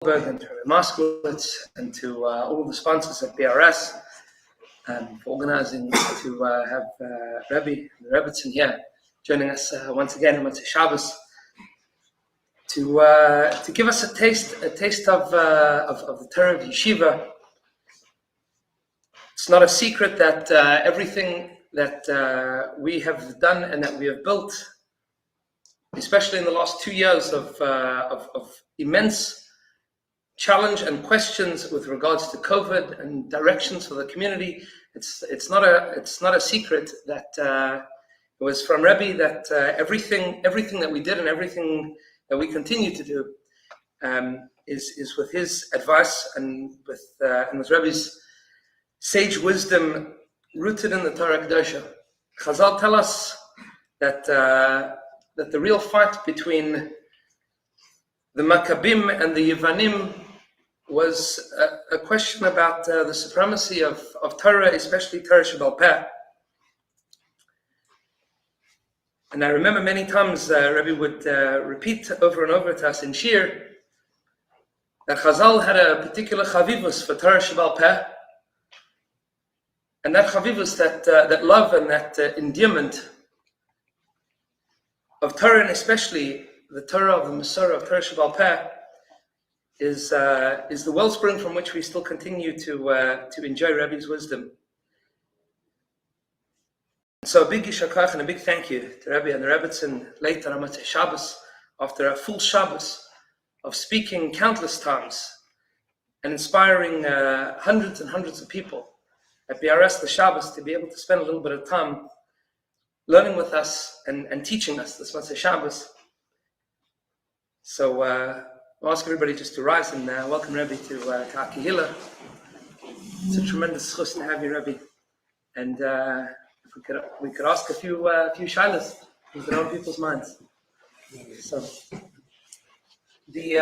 and to Moskowitz and to all the sponsors at BRS for organizing to have Rebbe Rebbetzin here joining us once again on Motzei Shabbos to give us a taste of the Torah of Yeshiva. It's not a secret that everything that we have done and that we have built, especially in the last 2 years of immense challenge and questions with regards to COVID and directions for the community, it's not a secret that it was from Rebbe that everything that we did and everything that we continue to do is with his advice and with Rebbe's sage wisdom rooted in the Torah Kedosha. Chazal tell us that the real fight between the Maccabim and the Yevanim was a question about the supremacy of Torah, especially Torah Shebal Peh. And I remember many times Rebbe would repeat over and over to us in Shir that Chazal had a particular chavivus for Torah Shebal Peh, and that chavivus, that love and that endearment of Torah, and especially the Torah of the Masorah of Torah Shebal Peh, is the wellspring from which we still continue to enjoy Rebbe's wisdom. So a big yishar koach and a big thank you to Rebbe and the Rebbetzin later on Motzei Shabbos, after a full Shabbos of speaking countless times and inspiring hundreds and hundreds of people at BRS the Shabbos to be able to spend a little bit of time learning with us and teaching us this Motzei Shabbos. So I'll ask everybody just to rise and welcome Rebbe to our Kehillah. It's a tremendous chus to have you, Rebbe. And if we could ask a few shilas that are on people's minds. So the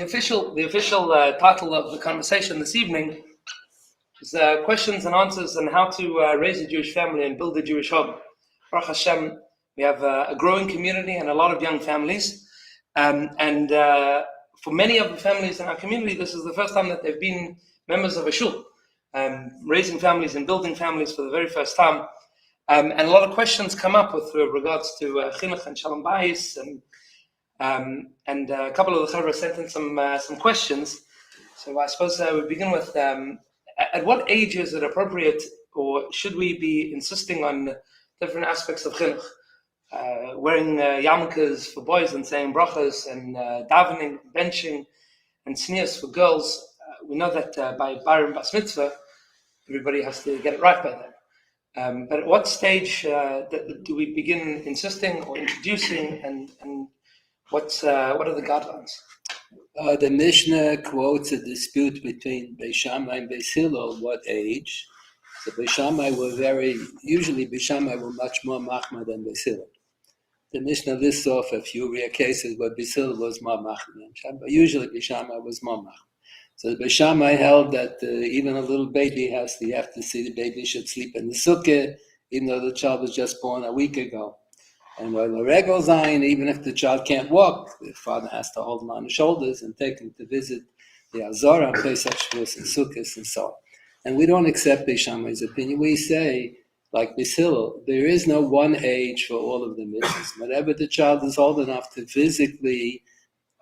official title of the conversation this evening is questions and answers on how to raise a Jewish family and build a Jewish home. Baruch Hashem, we have a growing community and a lot of young families. And for many of the families in our community, this is the first time that they've been members of a shul, raising families and building families for the very first time. And a lot of questions come up with regards to Chinuch and Shalom Bayis, and a couple of the Chavra sent in some questions. So I suppose we begin with, at what age is it appropriate, or should we be insisting on different aspects of Chinuch? Wearing yarmulkes for boys and saying brachas, and davening, benching, and sneers for girls. We know that by bar and bas mitzvah, everybody has to get it right by then. But at what stage do we begin insisting or introducing, and what are the guidelines? The Mishnah quotes a dispute between Beis Shammai and Beis Hillel. What age? So Beis Shammai were much more machmir than Beis Hillel. The Mishnah lists off a few rare cases where Beis Hillel was more machmir, but usually Beis Shammai was more machmir. So the Beis Shammai held that even a little baby you have to see the baby should sleep in the sukkah, even though the child was just born a week ago. And while the regel zayin, even if the child can't walk, the father has to hold him on the shoulders and take him to visit the Azorah, Pesach, Shavuos, and Sukkot, and so on. And we don't accept Beis Shammai's opinion. We say, like Beis Hillel, there is no one age for all of the mitzvahs. Whenever the child is old enough to physically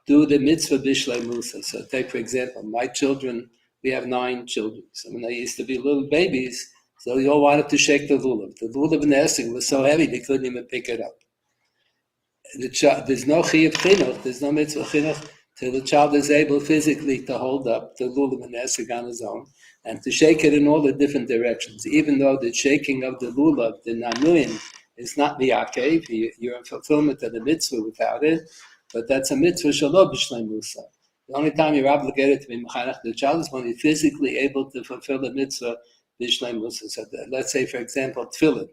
do the mitzvah bishlei musa. So take, for example, my children, we have 9 children. So when they used to be little babies, so they all wanted to shake the lulav. The lulav in the esrog was so heavy they couldn't even pick it up. There's no chiyuv chinuch, there's no mitzvah chinuch, till the child is able physically to hold up the lulav in the esrog on his own and to shake it in all the different directions. Even though the shaking of the lulav, the nanuin, is not miyakev, you're in fulfillment of the mitzvah without it, but that's a mitzvah shelo b'shlei musa. The only time you're obligated to be mechanech the child is when you're physically able to fulfill the mitzvah b'shlei musa. So let's say, for example, tefillin.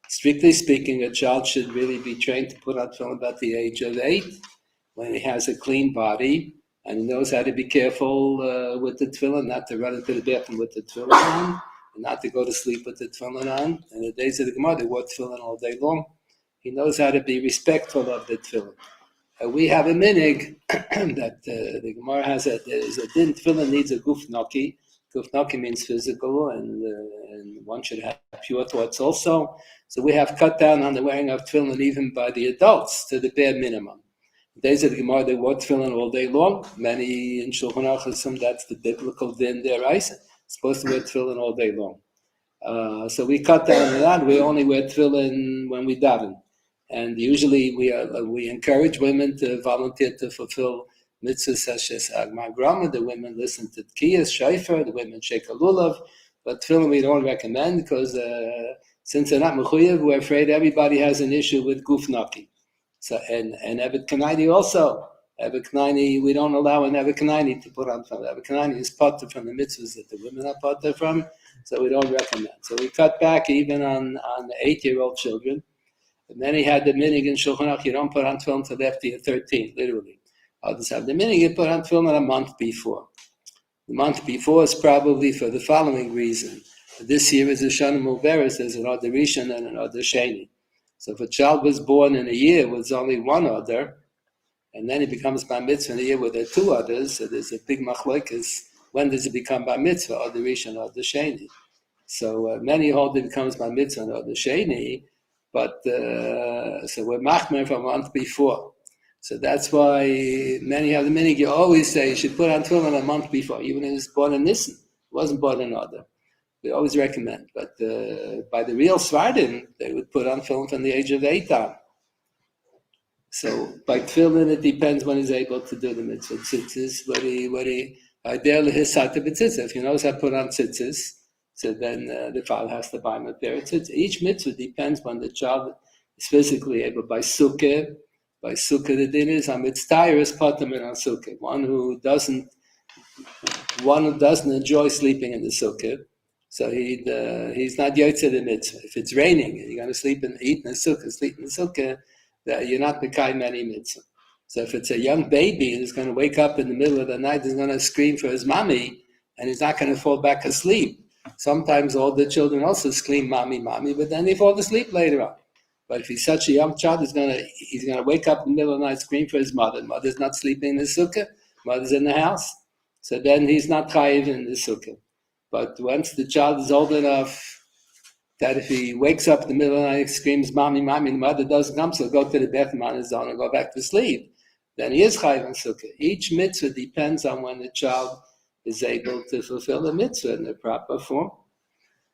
Strictly speaking, a child should really be trained to put on tefillin about the age of 8, when he has a clean body and he knows how to be careful with the tefillin, not to run into the bathroom with the tefillin on, and not to go to sleep with the tefillin on. In the days of the Gemara, they wore tefillin all day long. He knows how to be respectful of the tefillin. We have a minig that the Gemara has there's a din tefillin needs a guf naki. Guf naki means physical, and one should have pure thoughts also. So we have cut down on the wearing of tefillin even by the adults to the bare minimum. Days of the Gemara, they wore tefillin all day long. Many in Shulchan Aruch assume that's the biblical din deraisa. Supposed to wear tefillin all day long. So we cut down on that. We only wear tefillin when we daven. And usually we encourage women to volunteer to fulfill mitzvahs such as Agmar Grama. The women listen to Tkiyas, Shaifer, the women shake a lulav. But tefillin we don't recommend because since they're not mechuyev, we're afraid everybody has an issue with guf naki. So and Evet Kanaini also. Evet Kanaini, we don't allow an Evet Kanaini to put on tefillin. Evet Kanaini is potter from the mitzvahs that the women are potter from, so we don't recommend. So we cut back even on the 8-year-old children. And many had the minig in Shulchan Aruch, you don't put on tefillin until after you're 13, literally. Others have the minig, you put on tefillin a month before. The month before is probably for the following reason. This year is a Shana Muberes, there's an Adar Rishon and an Adar Sheni. So if a child was born in a year with only one Adar, and then he becomes bar mitzvah in a year with the two others, so there's a big machlokes. When does it become bar mitzvah, Adar Rishon or Adar Sheni? So many hold it becomes bar mitzvah or Adar Sheni, but so we're machmer from a month before. So that's why many have the minig. You always say you should put on tefillin a month before, even if it was born in Nisan, it wasn't born in Adar. We always recommend, but by the real Svardim, they would put on tefillin from the age of 8 on. So by tefillin, it depends when he's able to do the mitzvah. Tzitzis, ideally his sata b'tzitzis. If he knows how to put on tzitzis, so then the father has to buy him a pair of tzitzis. Each mitzvah depends when the child is physically able. By sukkah the din is on mitzvah potamin on sukkah. One who doesn't enjoy sleeping in the sukkah. So he's not yotze the mitzvah. If it's raining and you're going to eat in the sukkah, that you're not mekayim any mitzvah. So if it's a young baby who's going to wake up in the middle of the night, he's going to scream for his mommy, and he's not going to fall back asleep. Sometimes all the children also scream mommy, mommy, but then they fall asleep later on. But if he's such a young child, he's going to wake up in the middle of the night, scream for his mother. Mother's not sleeping in the sukkah. Mother's in the house. So then he's not chayiv in the sukkah. But once the child is old enough that if he wakes up in the middle of the night, screams, mommy, mommy, the mother doesn't come, so go to the bathroom on his own and go back to sleep, then he is chayiv in sukkah. Each mitzvah depends on when the child is able to fulfill the mitzvah in the proper form.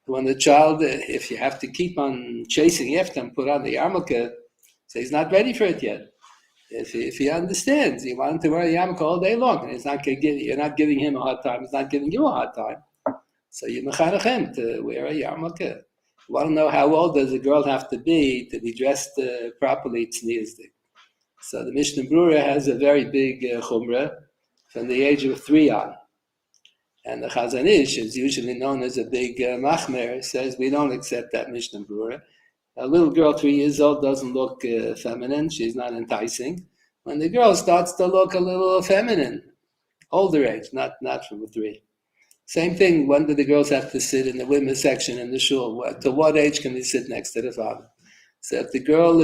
When the child, if you have to keep on chasing after him, put on the yarmulke, so he's not ready for it yet. If he understands, you want him to wear a yarmulke all day long, and you're not giving him a hard time, he's not giving you a hard time. So you mechanech him to wear a yarmulke. You want to know how old does a girl have to be dressed properly tzniusdik. So the Mishnah Brura has a very big chumrah from the age of 3 on. And the Chazon Ish is usually known as a big machmer, says we don't accept that Mishnah Brura. A little girl 3 years old doesn't look feminine, she's not enticing. When the girl starts to look a little feminine, older age, not from 3. Same thing, when do the girls have to sit in the women's section in the shul? To what age can they sit next to the father? So if the girl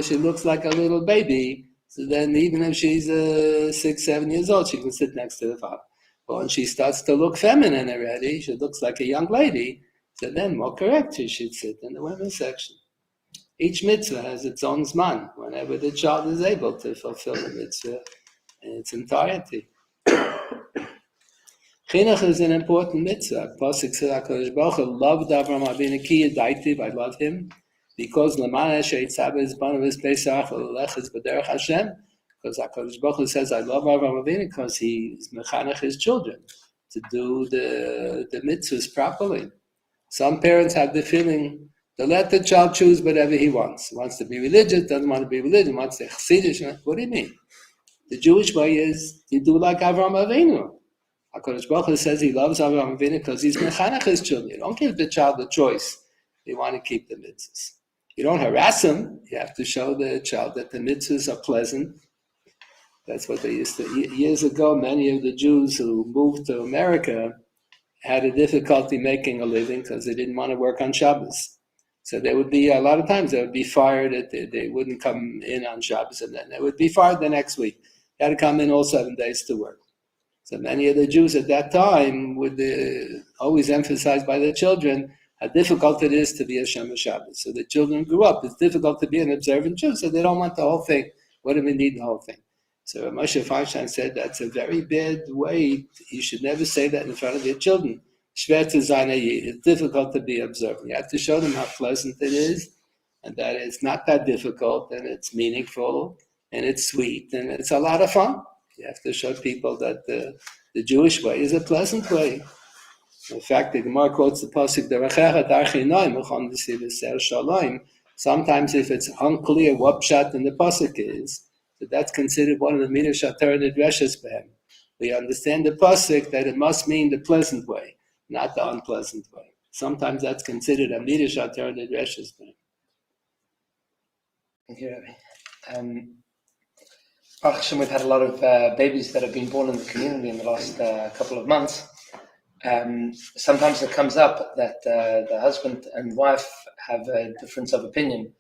she looks like a little baby, so then even if she's 6, 7 years old, she can sit next to the father. But when she starts to look feminine already, she looks like a young lady, so then more correct, she should sit in the women's section. Each mitzvah has its own zman, whenever the child is able to fulfill the mitzvah in its entirety. Chinuch is an important mitzvah. Pasuk says, HaKadosh Baruch Hu loved Avraham Avinu ki yadaitiv, I love him, because Lamana she'itzabeh is ban of his Pesach, l'lech is b'derech Hashem, because HaKadosh Baruch Hu says, I love Avraham Avinu because he is mechanech his children to do the mitzvahs properly. Some parents have the feeling to let the child choose whatever he wants. He wants to be religious, doesn't want to be religious, wants to be chassidish. What do you mean? The Jewish way is you do like Avraham Avinu. HaKadosh Baruch Hu says he loves Avraham Avinu because he's mechanech his children. You don't give the child the choice. They want to keep the mitzvahs. You don't harass him. You have to show the child that the mitzvahs are pleasant. That's what they used to. Years ago, many of the Jews who moved to America had a difficulty making a living because they didn't want to work on Shabbos. So there would be a lot of times they would be fired. They wouldn't come in on Shabbos, and then they would be fired the next week. They had to come in all 7 days to work. So many of the Jews at that time would always emphasize by their children how difficult it is to be a Shomer Shabbos. So the children grew up. It's difficult to be an observant Jew, so they don't want the whole thing. What do we need the whole thing? So Moshe Feinstein said that's a very bad way. You should never say that in front of your children. It's difficult to be observant. You have to show them how pleasant it is, and that it's not that difficult, and it's meaningful, and it's sweet, and it's a lot of fun. You have to show people that the Jewish way is a pleasant way. In fact, the Gemara quotes the pasuk, Shalom. Sometimes if it's unclear what pshat in the pasuk is, so that's considered one of the Minhagim Shatar and Dreshes Behem. We understand the pasuk that it must mean the pleasant way, not the unpleasant way. Sometimes that's considered a Minhagim Shatar and Dreshes Behem. Thank you, Rabbi. Baruch Hashem, we've had a lot of babies that have been born in the community in the last couple of months. Sometimes it comes up that the husband and wife have a difference of opinion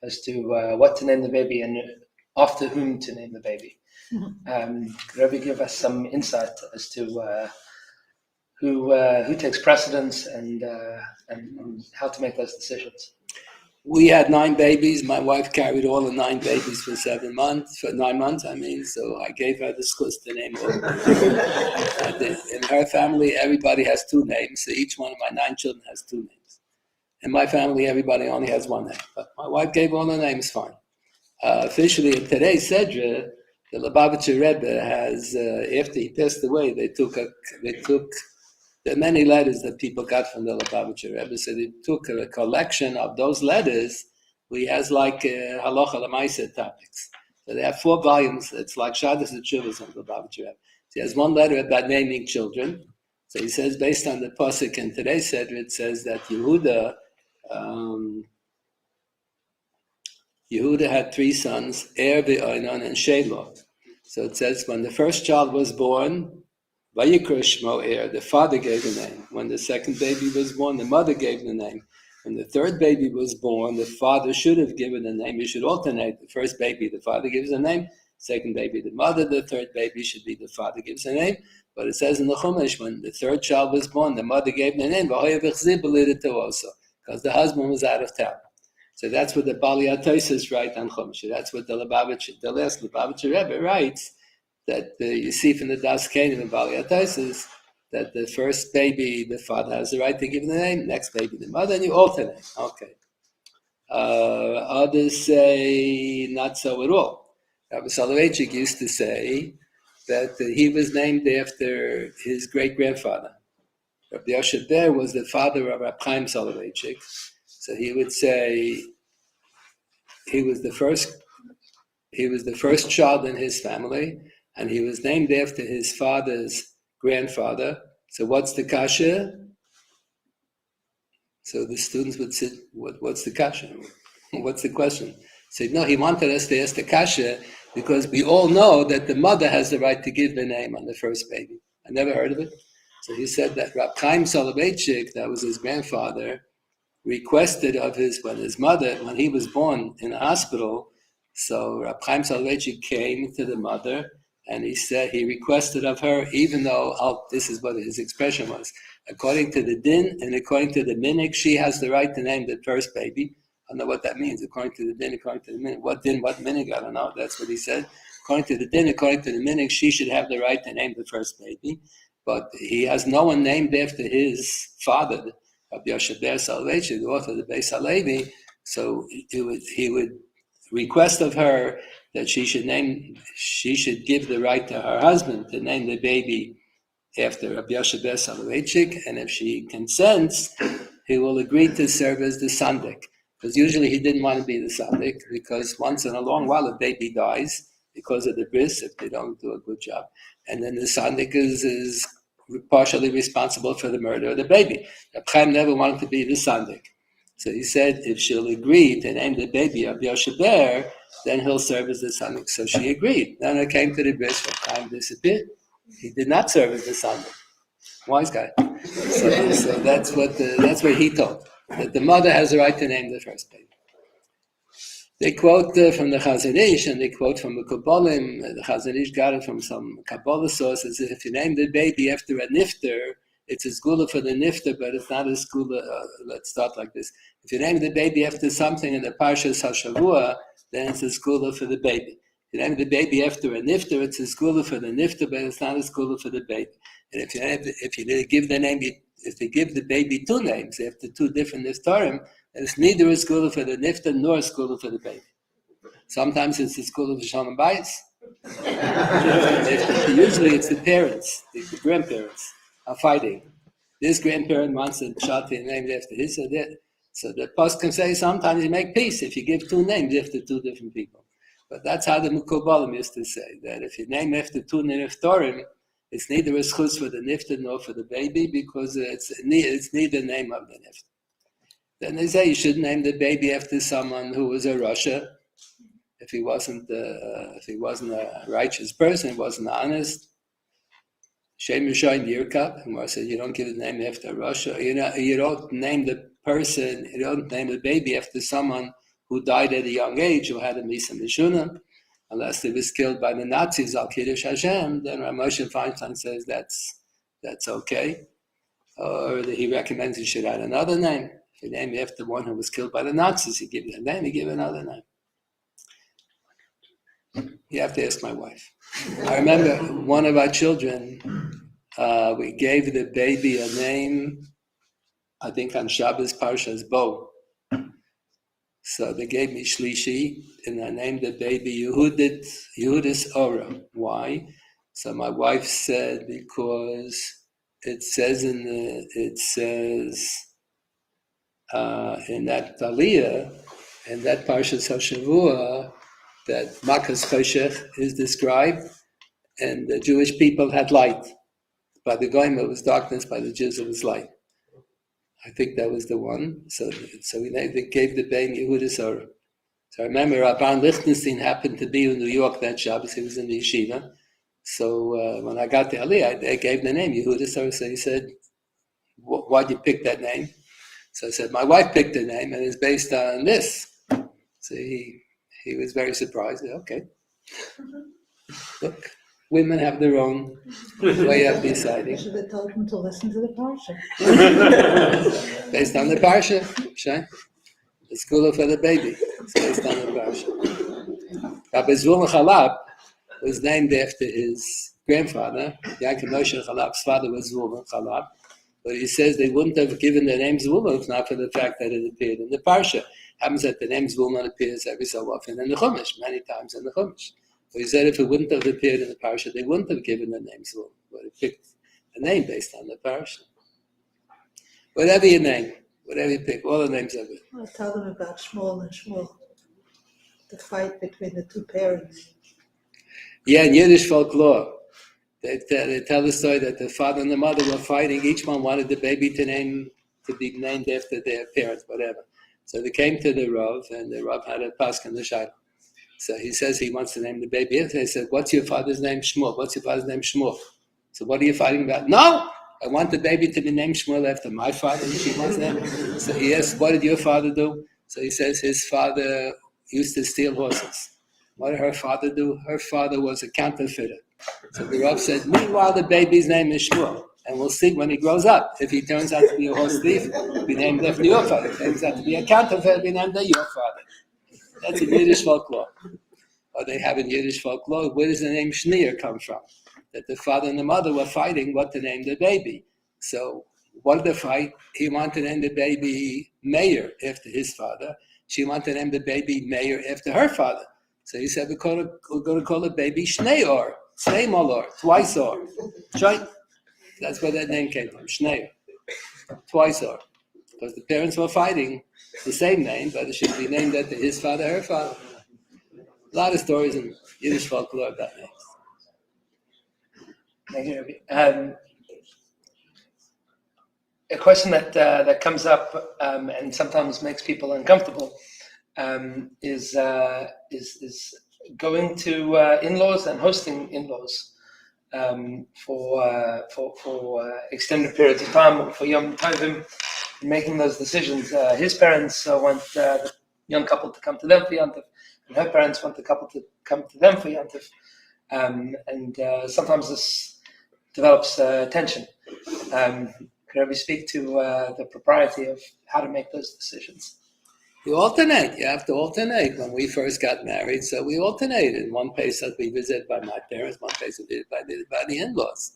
as to what to name the baby and after whom to name the baby. Could Rabbi give us some insight as to who takes precedence and how to make those decisions? We had 9 babies. My wife carried all the 9 babies for 9 months. So I gave her the schus to name all. In her family, everybody has 2 names. So each one of my 9 children has 2 names. In my family, everybody only has 1 name. But my wife gave all the names fine. Officially, in today's Sedra, the Lubavitcher Rebbe has, after he passed away, they took there are many letters that people got from the Lubavitcher Rebbe, so they took a collection of those letters. He has like halacha l'maaseh topics. So they have 4 volumes. It's like Shadas and Shuvas on the Lubavitcher Rebbe. So he has one letter about naming children. So he says, based on the pasuk in today's Seder, it says that Yehuda had 3 sons, Er, Oinon, and Shelah. So it says when the first child was born, Vayikra Shmo Er, the father gave the name. When the second baby was born, the mother gave the name. When the third baby was born, the father should have given the name. You should alternate. The first baby, the father gives the name. Second baby, the mother. The third baby should be the father gives the name. But it says in the Chumash, when the third child was born, the mother gave the name, also, because the husband was out of town. So that's what the Bali Atosis write on Chumash. That's what the last Lubavitcher Rebbe writes, that you see from the Das Kenim and Bali Atosis, that the first baby, the father has the right to give the name, next baby, the mother, and you alternate. Okay. Others say not so at all. Rav Soloveitchik used to say that he was named after his great-grandfather. Rabbi Yoshe Ber was the father of Rab Chaim Soloveitchik. So he would say he was the first child in his family, and he was named after his father's grandfather. So what's the kasha? So the students would say, what's the kasha? What's the question? So no, he wanted us to ask the kasha because we all know that the mother has the right to give the name on the first baby. I never heard of it. So he said that Rab Chaim Soloveitchik, that was his grandfather, requested of when he was born in a hospital, so Rab Chaim Soloveitchik came to the mother and he said, he requested of her, even though, this is what his expression was, according to the din and according to the minhag, she has the right to name the first baby. I don't know what that means, according to the din, according to the minhag. What din, what minhag, I don't know, that's what he said. According to the din, according to the minhag, she should have the right to name the first baby. But he has no one named after his father, Rabbi Yoshe Ber Soloveitchik, the author of the Beis Halevi, so he would request of her that she should give the right to her husband to name the baby after Rabbi Yoshe Ber Soloveitchik, and if she consents, he will agree to serve as the sandik. Because usually he didn't want to be the sandik, because once in a long while a baby dies because of the bris if they don't do a good job. And then the sandik is partially responsible for the murder of the baby. Reb Chaim never wanted to be the sandik. So he said if she'll agree to name the baby of Yoshe Ber, then he'll serve as the sandik. So she agreed. Then it came to the bris, Reb Chaim disappeared. He did not serve as the sandik. Wise guy. So that's what he told. that the mother has the right to name the first baby. They quote from the Chazon Ish and they quote from the Kabbalim. The Chazon Ish got it from some Kabbalah sources. If you name the baby after a nifter, it's a skula for the nifter, but it's not a skula. Let's start like this. If you name the baby after something in the Parshas HaShavua, then it's a skula for the baby. If you name the baby after a nifter, it's a skula for the nifter, but it's not a skula for the baby. And if you give the name, if they give the baby two names after two different niftarim, then it's neither a skula for the nifter nor a skula for the baby. Sometimes it's a skula for Shalom and Bayis. Usually it's the parents, the grandparents are fighting. This grandparent wants a child to be named after his or that. So the post can say sometimes you make peace if you give two names after two different people. But that's how the Mukobalim used to say, that if you name after two niftarim, it's neither a schus for the nifter nor for the baby because it's neither name of the nifter. Then they say you should name the baby after someone who was a Rasha. If he wasn't a righteous person, wasn't honest. Shem Yishayin Yirkab, and Mar said you don't give the name after Rasha. You don't name the person, you don't name the baby after someone who died at a young age, who had a Misa Mishuna. Unless he was killed by the Nazis, Al Kiddush Hashem, then Rav Moshe Feinstein says that's okay. Or he recommends you should add another name. If you name after one who was killed by the Nazis, you give a name, you give another name. You have to ask my wife. I remember one of our children, we gave the baby a name, I think on Shabbos Parshas Bo. So they gave me Shlishi, and I named the baby Yehudis Ora. Why? So my wife said because it says in that Aliyah, in that Parshas HaShavua, that Makas Choshech is described, and the Jewish people had light. By the Goyim it was darkness, by the Jews it was light. I think that was the one. So they gave the baby Yehudis Ora. So I remember Rabban Lichtenstein happened to be in New York that Shabbos. He was in the yeshiva. So when I got to Aliyah, I gave the name Yehudis Ora. So he said, "Why'd you pick that name?" So I said, "My wife picked the name, and it's based on this." So he was very surprised. Okay, look. Women have their own way of deciding. You should have told him to listen to the parsha. Based on the parsha, Shai. The school for the baby. It's based on the parsha. Rabbi Zvulun Chalab was named after his grandfather. Yaakov Moshe Chalab's father was Zvulun Chalab. But he says they wouldn't have given the name Zvulun if not for the fact that it appeared in the parsha. Happens that the name Zvulun appears every so often in the Chumash, many times in the Chumash. So he said if it wouldn't have appeared in the parsha, they wouldn't have given the name Zvulun, but it picked a name based on the parsha. Whatever you name, whatever you pick, all the names are good. I'll tell them about Shmuel and Shmuel, the fight between the two parents. Yeah, in Yiddish folklore, they tell the story that the father and the mother were fighting. Each one wanted the baby to be named after their parents, whatever. So they came to the Rav, and the Rav had a pasuk in the Shayla. So he says he wants to name the baby. They said, "What's your father's name? Shmuel. What's your father's name? Shmuel." So what are you fighting about? No, I want the baby to be named Shmuel after my father. She wants that. So he asked, "What did your father do?" So he says his father used to steal horses. What did her father do? Her father was a counterfeiter. So the Rav said, "Meanwhile, the baby's name is Shmuel, and we'll see when he grows up. If he turns out to be a horse thief, be named after your father. If he turns out to be a counterfeiter, be named after your father." That's in Yiddish folklore. Or they have in Yiddish folklore, where does the name Shneir come from? That the father and the mother were fighting what to name the baby. So what did the fight? He wanted to name the baby Meir after his father. She wanted to name the baby Meir after her father. So he said, we're going to call the baby Shneor, Sneimolor, twice or. Right? That's where that name came from, Shneir, twice or. Because the parents were fighting the same name, but it should be named after his father, her father. A lot of stories in Yiddish folklore about names. Thank you, Rabbi. A question that comes up and sometimes makes people uncomfortable is going to in-laws and hosting in-laws for extended periods of time, for Yom Tovim. in making those decisions. His parents want the young couple to come to them for Yantif, and her parents want the couple to come to them for Yantif. And sometimes this develops tension. Could we speak to the propriety of how to make those decisions? You alternate. You have to alternate. When we first got married, so we alternated. One place that we visited by my parents, one place we visited by the in-laws.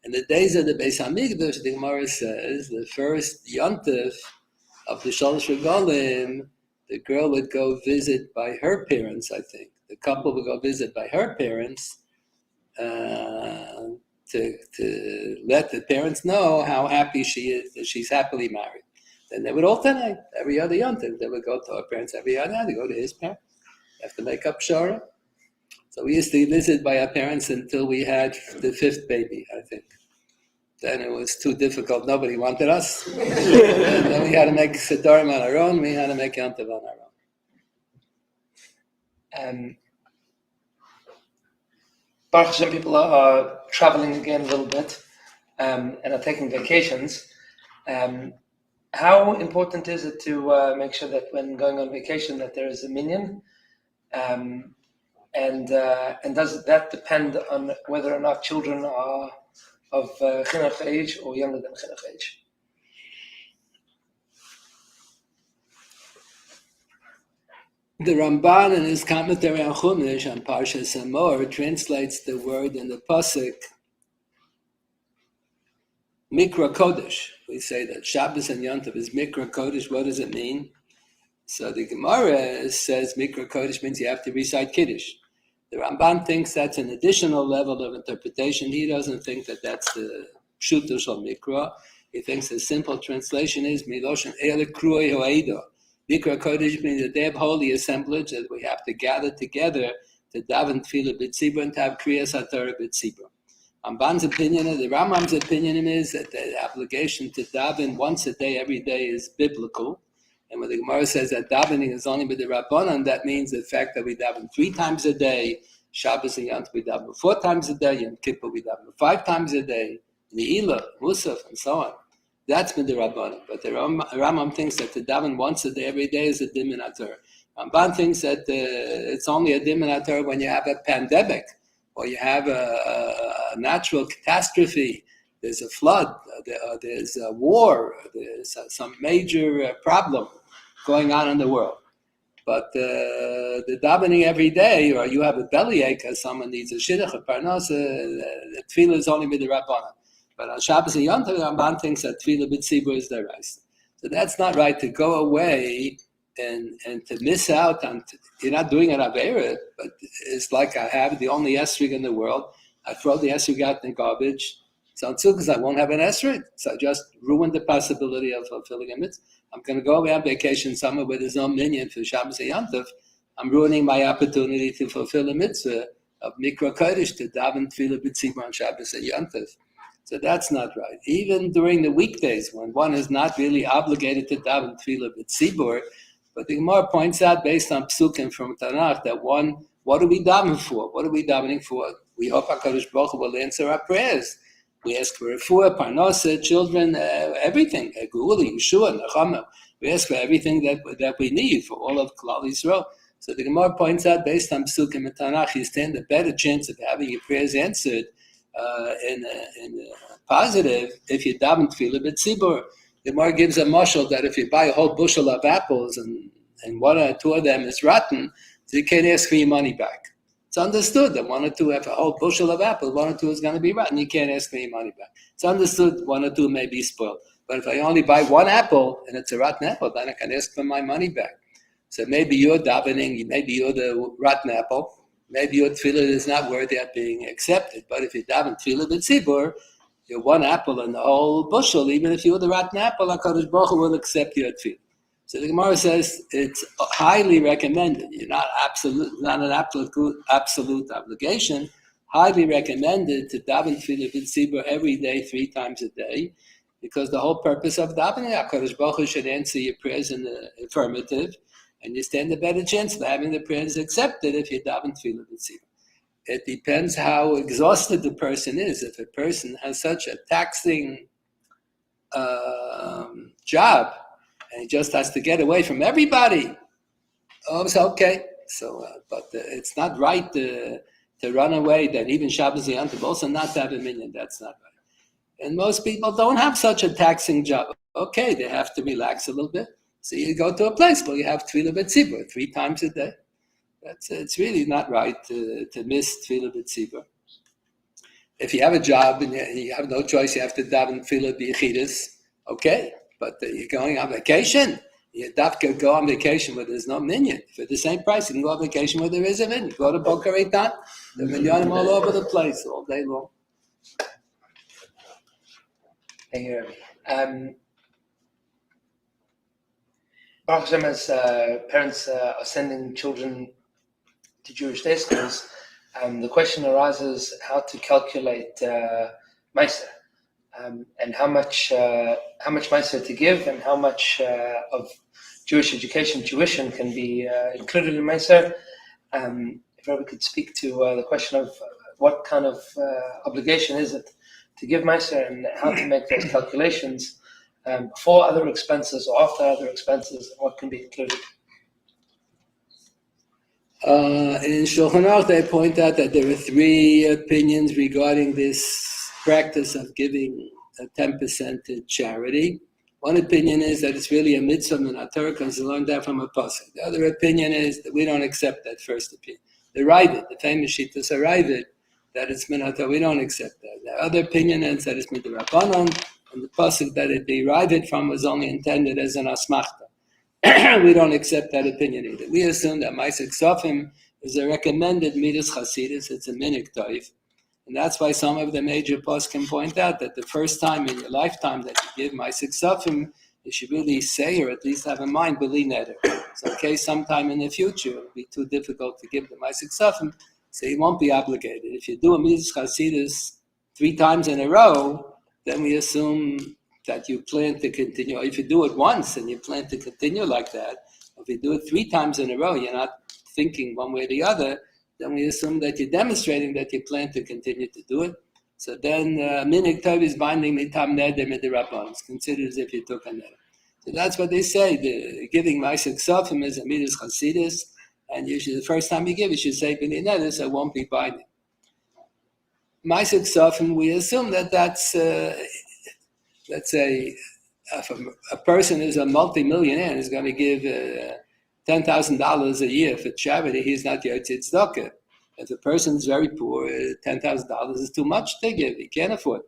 In the days of the Beis Hamikdash, the Gemara says, the first yontif of the Shalosh Regalim, the girl would go visit by her parents, I think. The couple would go visit by her parents to let the parents know how happy she is, that she's happily married. Then they would alternate every other yontif. They would go to her parents every other, they go to his parents. They have to make up shora. So we used to visit by our parents until we had the fifth baby, I think. Then it was too difficult. Nobody wanted us. Then we had to make Siddurim on our own. We had to make yontif on our own. Baruch Hashem, people are traveling again a little bit and are taking vacations. How important is it to make sure that when going on vacation that there is a Minion? And does that depend on whether or not children are of Chinuch age or younger than Chinuch age? The Ramban in his commentary on Chumash on Parshas Emor translates the word in the pasuk Mikra Kodesh. We say that Shabbos and Yontif is Mikra Kodesh. What does it mean? So the Gemara says Mikra Kodesh means you have to recite Kiddush. The Ramban thinks that's an additional level of interpretation. He doesn't think that that's the Pshuto Shel Mikra. He thinks the simple translation is Miloshen Ele Kroi Hoeido. Mikra Kodesh means the day of holy assemblage, that we have to gather together to daven tefillah b'tzibur and to have kriyas haTorah b'tzibur. Ramban's opinion, the Rambam's opinion is that the obligation to daven once a day, every day, is biblical. And when the Gemara says that davening is only with the Rabbanan, that means the fact that we daven 3 times a day, Shabbos and Yom Tov we daven 4 times a day, Yom Kippur we daven 5 times a day, Ne'ilah, Musaf, and so on. That's with the Rabbanan. But the Rambam thinks that to daven once a day, every day, is a dimin haTorah. Ramban thinks that it's only a dimin haTorah when you have a pandemic, or you have a natural catastrophe. There's a flood, there's a war, there's some major problem going on in the world. But the davening every day, or you have a bellyache because someone needs a shidduch, a parnos, the tefillah is only with the Rabbanan. But on Shabbos and Yom Tov, Ramban thinks that tefillah b'tzibur is the right. So that's not right, to go away and to miss out on, you're not doing an Aveira, but it's like I have the only esrog in the world. I throw the esrog out in the garbage. So because I won't have an esrog, so I just ruined the possibility of fulfilling a mitzvah. I'm going to go away on vacation somewhere where there's no Minion for Shabbos and Yom Tov. I'm ruining my opportunity to fulfill a mitzvah of Mikra Kodesh, to daven tefillah b'tzibur on Shabbos and Yom Tov. So that's not right. Even during the weekdays, when one is not really obligated to daven tefillah b'tzibur, but the Gemara points out, based on psukim from Tanakh, that what are we davening for? What are we davening for? We hope HaKadosh Baruch Hu will answer our prayers. We ask for refuah, parnasa, children, everything. Geula, Yeshua, Nechama. We ask for everything that we need for all of Klal Yisrael. So the Gemara points out, based on psukim and Tanakh, you stand a better chance of having your prayers answered in a positive if you daven tefillah b'tzibur. The Gemara gives a mashal that if you buy a whole bushel of apples and 1 or 2 of them is rotten, so you can't ask for your money back. It's understood that 1 or 2 have a whole bushel of apples, 1 or 2 is going to be rotten, you can't ask for your money back. It's understood 1 or 2 may be spoiled. But if I only buy 1 apple and it's a rotten apple, then I can ask for my money back. So maybe you're davening, maybe you're the rotten apple, maybe your tefillah is not worthy of being accepted. But if you daven tefillah b'tzibur, you're 1 apple in the whole bushel. Even if you're the rotten apple, HaKadosh Baruch Hu will accept your tefillah. So the Gemara says it's highly recommended. You're not an absolute obligation. Highly recommended to daven tefillah b'tzibur every day, 3 times a day, because the whole purpose of davening, HaKadosh Baruch Hu should answer your prayers in the affirmative, and you stand a better chance of having the prayers accepted if you daven tefillah b'tzibur. It depends how exhausted the person is. If a person has such a taxing job, and he just has to get away from everybody. Oh, it's okay. So, but it's not right to run away. That even Shabbos Yantiv also not to have a minion. That's not right. And most people don't have such a taxing job. Okay, they have to relax a little bit. So you go to a place where you have tefillah b'tzibur 3 times a day. It's really not right to miss tefillah b'tzibur. If you have a job and you have no choice, you have to daven tefillah b'yichidus. Okay, but you're going on vacation. You have to go on vacation where there's no minion. For the same price, you can go on vacation where there is a minion. Go to Boca Raton. The minyanim all over the place all day long. Thank you. Baruch Hashem, as parents are sending children to Jewish day schools, the question arises how to calculate Meiser, and how much Meiser to give, and how much of Jewish education tuition can be included in Meiser. If Rabbi could speak to the question of what kind of obligation is it to give Meiser, and how to make those calculations before other expenses or after other expenses, and what can be included. In Shulchan Aruch, they point out that there are 3 opinions regarding this practice of giving 10% to charity. One opinion is that it's really a mitzvah in our Torah because you learn that from a pasuk. The other opinion is that we don't accept that first opinion. The Ravid, the famous Shittas Ravid, that it's minhagim, we don't accept that. The other opinion is that it's midrabanan, and the pasuk that it derived from was only intended as an asmachta. We don't accept that opinion either. We assume that Ma'aseh Ksafim is a recommended midas chasidus. It's a minik toif, and that's why some of the major poskim point out that the first time in your lifetime that you give Ma'aseh Ksafim, you should really say, or at least have in mind, beli neder. So in case sometime in the future it'll be too difficult to give the Ma'aseh Ksafim, so you won't be obligated. If you do a midas chasidus 3 times in a row, then we assume that you plan to continue. If you do it once and you plan to continue like that, if you do it 3 times in a row, you're not thinking one way or the other, then we assume that you're demonstrating that you plan to continue to do it. So then minik tov is binding mitam neder midirabban. It's considered as if you took a neder. So that's what they say. The giving Ma'aseh Ksafim is a midas chasidus, and usually the first time you give, you should say b'nei neder, so it won't be binding. Ma'aseh Ksafim, we assume that that's let's say if a person is a multimillionaire and is going to give $10,000 a year for charity, he's not yotzei tzedaka. If a person is very poor, $10,000 is too much to give. He can't afford it.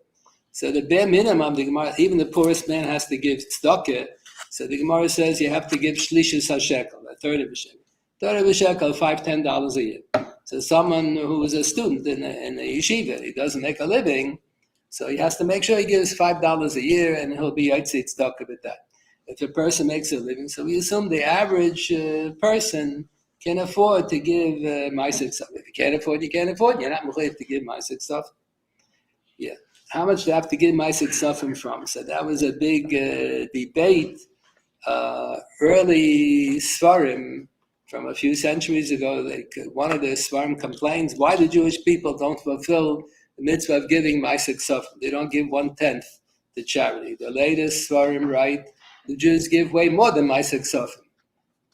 So the bare minimum, the Gemara, even the poorest man has to give tzedaka. So the Gemara says you have to give shlishis hashekel, a third of a shekel. Third of a shekel, $5-10 a year. So someone who is a student in a yeshiva, he doesn't make a living, so he has to make sure he gives $5 a year, and he'll be yotzei tzedaka with that. If a person makes a living, so we assume the average person can afford to give Ma'aseh Ksafim. If you can't afford, you can't afford. You're not mechuyev to give Ma'aseh Ksafim. Yeah. How much do you have to give Ma'aseh Ksafim from? So that was a big debate. Early Svarim, from a few centuries ago, one of the Svarim complains, why the Jewish people don't fulfill the mitzvah of giving Ma'aseh Ksafim. They don't give 1/10 to charity. The latest Svarim write, the Jews give way more than Ma'aseh Ksafim.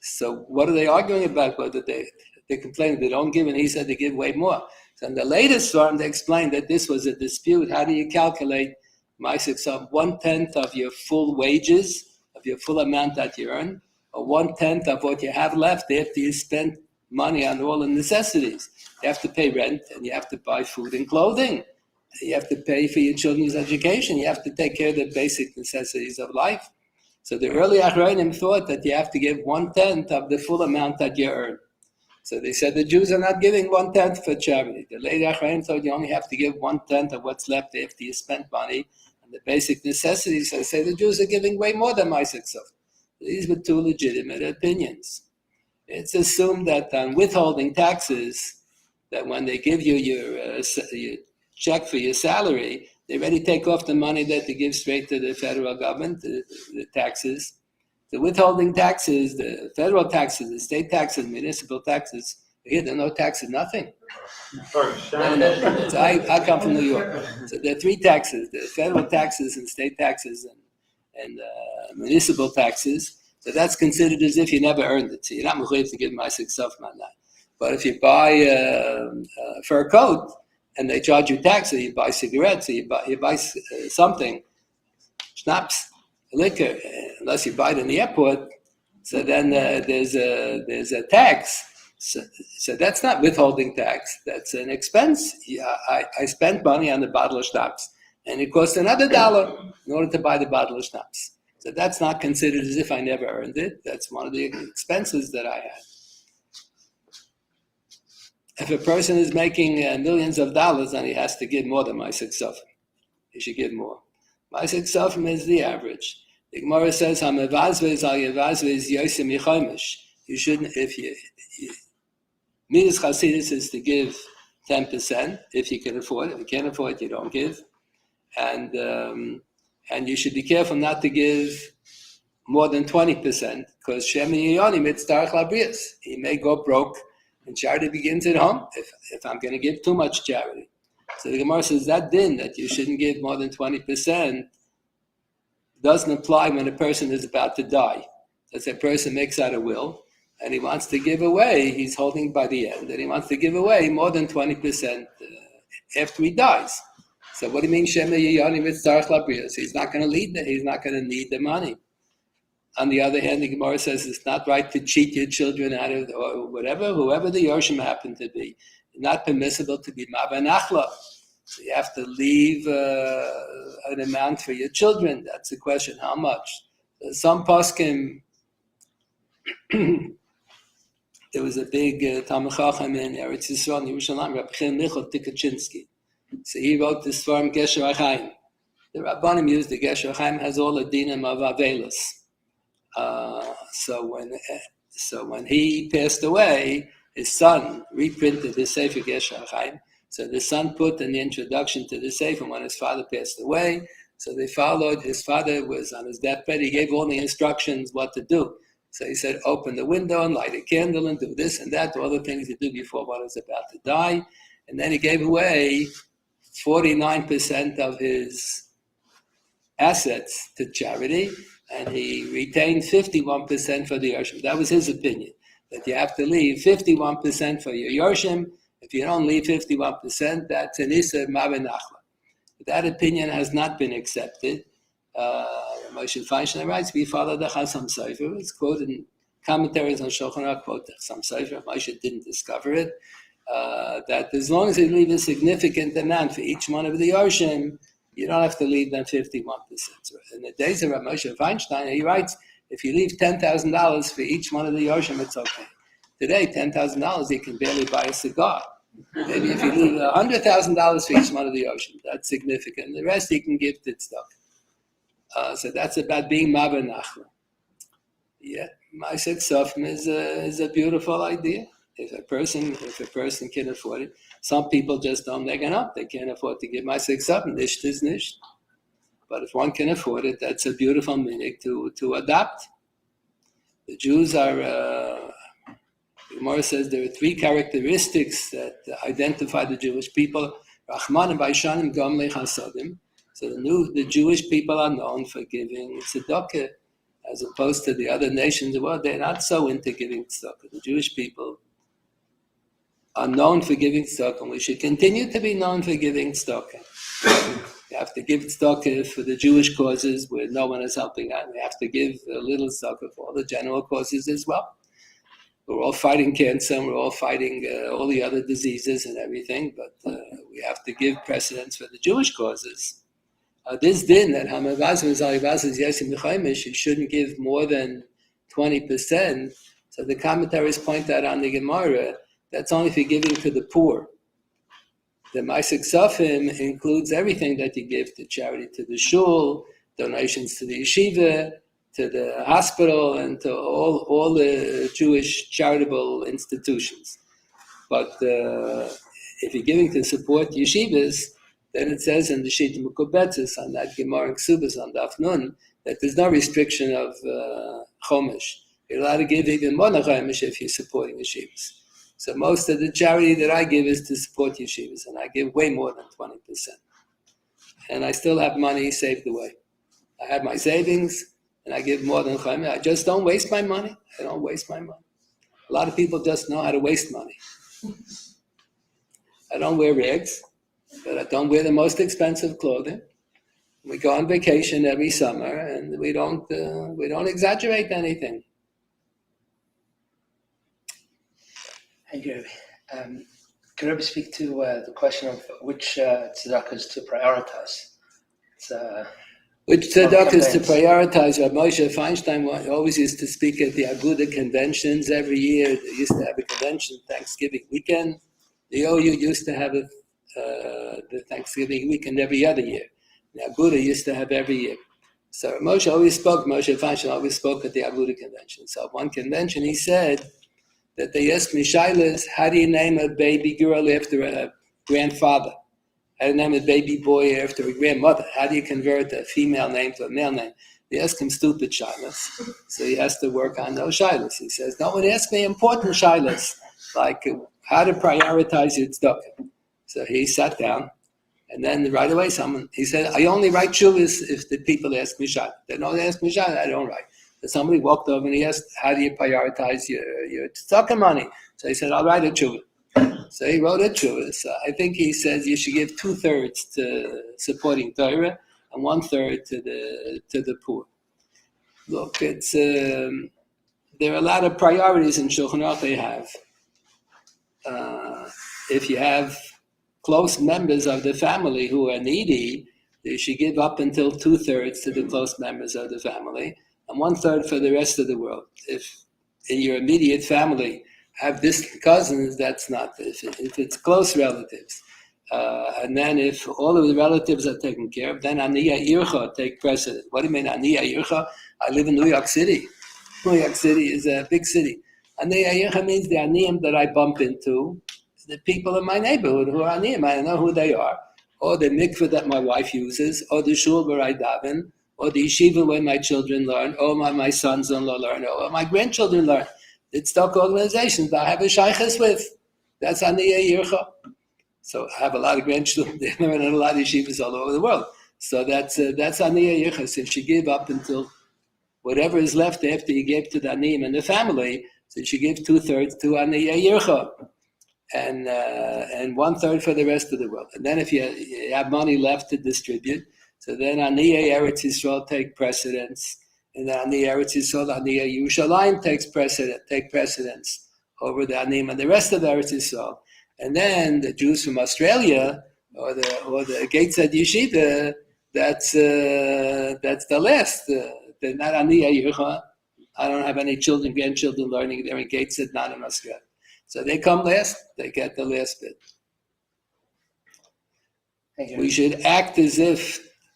So what are they arguing about? Whether they complain they don't give, and he said they give way more. So in the latest Svarim, they explained that this was a dispute. How do you calculate Ma'aseh Ksafim? 1/10 of your full wages, of your full amount that you earn, or 1/10 of what you have left after you spend money on all the necessities. You have to pay rent, and you have to buy food and clothing. You have to pay for your children's education. You have to take care of the basic necessities of life. So the early Achronim thought that you have to give 1/10 of the full amount that you earn. So they said the Jews are not giving 1/10 for charity. The late Achronim thought you only have to give 1/10 of what's left after you spend money on the basic necessities. So they say the Jews are giving way more than Ma'aseh Ksafim. These were 2 legitimate opinions. It's assumed that on withholding taxes, that when they give you your check for your salary, they already take off the money that they give straight to the federal government, the taxes. The withholding taxes, the federal taxes, the state taxes, municipal taxes, here there are no taxes, nothing. No. So I come from New York. So there are 3 taxes, the federal taxes and state taxes and municipal taxes. So that's considered as if you never earned it. So you're not mechuyev to give ma'aseh ksafim on that. But if you buy a fur coat and they charge you tax, or you buy cigarettes, or you buy something, schnapps, liquor, unless you buy it in the airport, so then there's a tax. So that's not withholding tax. That's an expense. Yeah, I spent money on the bottle of schnapps, and it cost another $1 in order to buy the bottle of schnapps. So that's not considered as if I never earned it. That's one of the expenses that I had. If a person is making millions of dollars, then he has to give more than ma'aseh ksafim. He should give more. Ma'aseh ksafim is the average. The Gemara says, "Hamevazvez al yevazvez yosem yichomish." You shouldn't. If you Midas Chasidus is to give 10% if you can afford it. If you can't afford it, you don't give. And you should be careful not to give more than 20%, because Shemi Yonim Mitzdarach Labrias. He may go broke, and charity begins at home if I'm going to give too much charity. So the Gemara says that din, that you shouldn't give more than 20%, doesn't apply when a person is about to die. As a person makes out a will, and he wants to give away, he's holding by the end, and he wants to give away more than 20% after he dies. So what do you mean, Shema Yiyani Mitzdarach Labrias? He's not going to need the money. On the other hand, the Gemara says it's not right to cheat your children out of, or whoever the Yorshim happen to be. It's not permissible to be Mabanachla. So you have to leave an amount for your children. That's the question, how much? Some poskim, there was a big Talmid Chacham in Eretz Yisrael, in Yerushalayim, Rabbi Chinuch Tikachinsky. So he wrote this form, Gesher HaChaim. The Rabbanim used the Gesher HaChaim, has all the dinim of Avelis. So when he passed away, his son reprinted the Sefer Gesher HaChaim. So the son put in the introduction to the Sefer when his father passed away. So they followed. His father was on his deathbed. He gave all the instructions what to do. So he said, open the window and light a candle and do this and that, all the things you do before one is about to die. And then he gave away 49% of his assets to charity, and he retained 51% for the Yorshim. That was his opinion, that you have to leave 51% for your Yorshim. If you don't leave 51%, that's an Issa Mabenachla. That opinion has not been accepted. Moshe Feinstein writes, we follow the Chasam Sofer. It's quoted in commentaries on Shulchan Aruch, quote the Chasam Sofer. Moshe didn't discover it. That as long as you leave a significant amount for each one of the Yorshim, you don't have to leave them 51%. So in the days of Moshe Feinstein, he writes, if you leave $10,000 for each one of the Yorshim, it's okay. Today, $10,000, you can barely buy a cigar. Maybe if you leave $100,000 for each one of the Yorshim, that's significant. The rest you can give to tzedakah. So that's about being Maber Nachla. Yeah, Ma'aseh Ksafim is a beautiful idea. If a person can afford it, some people just don't make it up. They can't afford to give Ma'aseh Ksafim. Nisht is nisht. But if one can afford it, that's a beautiful minhag to adopt. The Jews are. Gemara says there are 3 characteristics that identify the Jewish people. Rachman and Baishanim Gomlei Chasadim. So the Jewish people are known for giving tzedaka, as opposed to the other nations. Well, they're not so into giving tzedaka. The Jewish people are known for giving tzedaka, and we should continue to be known for giving tzedaka. We have to give tzedaka for the Jewish causes where no one is helping out. We have to give a little tzedaka for all the general causes as well. We're all fighting cancer, and we're all fighting all the other diseases and everything, but we have to give precedence for the Jewish causes. This din that you shouldn't give more than 20%. So the commentaries point out on the Gemara, that's only for giving to the poor. The Ma'aseh Ksafim includes everything that you give to charity, to the shul, donations to the yeshiva, to the hospital, and to all the Jewish charitable institutions. But if you're giving to support yeshivas, then it says in the Shita Mukubetzis, on that Gemara and Ksubas on Daf Nun, that there's no restriction of Chomish. You're allowed to give even more than Chomish if you're supporting yeshivas. So most of the charity that I give is to support yeshivas, and I give way more than 20%. And I still have money saved away. I have my savings, and I give more than Chaim. I just don't waste my money. I don't waste my money. A lot of people just know how to waste money. I don't wear rags, but I don't wear the most expensive clothing. We go on vacation every summer, and we don't exaggerate anything. Thank you, Rabbi. Could Rabbi speak to the question of which tzedakahs to prioritize? Which tzedakahs to prioritize? Rav Moshe Feinstein always used to speak at the Aguda conventions every year. They used to have a convention Thanksgiving weekend. The OU used to have the Thanksgiving weekend every other year. The Aguda used to have every year. So Moshe Feinstein always spoke at the Aguda convention. So at one convention he said that they asked me, Shilas, how do you name a baby girl after a grandfather? How do you name a baby boy after a grandmother? How do you convert a female name to a male name? They ask him stupid Shilas. So he has to work on those Shilas. He says, no one asked me important Shilas, like how to prioritize your tzedakah. So he sat down, and then right away he said, I only write shuvas if the people ask me Shilas. They don't ask me Shilas, I don't write. So somebody walked over and he asked, how do you prioritize your tzedakah money? So he said, I'll write a tshuva. So he wrote a tshuva. So I think he says you should give 2/3 to supporting Torah and 1/3 to the poor. Look, it's there are a lot of priorities in Shulchan Aruch they have. If you have close members of the family who are needy, you should give up until 2/3 to the close members of the family and 1/3 for the rest of the world. If in your immediate family have distant cousins, that's not. If it's close relatives, and then if all of the relatives are taken care of, then Aniyah Ircha take precedent. What do you mean Aniyah Ircha? I live in New York City. New York City is a big city. Aniyah Ircha means the Aniyim that I bump into, the people in my neighborhood who are Aniyim. I don't know who they are. Or the mikveh that my wife uses, or the shul where I daven, or the yeshiva where my children learn, or my sons-in-law learn, or my grandchildren learn. It's tzedakah organizations that I have a shaykhs with. That's Aniyah Yircha. So I have a lot of grandchildren there and a lot of yeshivas all over the world. So that's Aniyah Yircha. So you should give up until whatever is left after you gave to the Aniyim and the family. So you should give 2/3 to Aniyah Yircha. And 1/3 for the rest of the world. And then if you have money left to distribute, so then Aniyah Eretz Yisrael take precedence. And the Aniyah Eretz Yisrael, Aniyah Yerushalayim take precedence over the Aniyim and the rest of Eretz Yisrael. And then the Jews from Australia or the Gateshead Yeshiva, that's the last. They're not Aniyah Yercha. I don't have any grandchildren learning there in Gateshead, not in Australia. So they come last. They get the last bit. We should act as if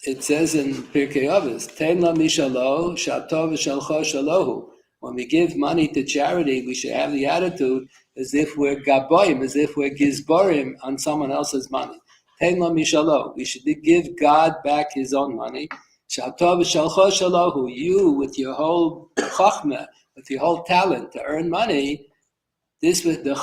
it says in Pirkei Avos, Ten la mishalo, shatov v'shalcho shalohu. When we give money to charity, we should have the attitude as if we're gaboim, as if we're gizborim on someone else's money. Ten la mishalo. We should give God back His own money. Shatov v'shalcho shalohu. You, with your whole chachma, with your whole talent to earn money, the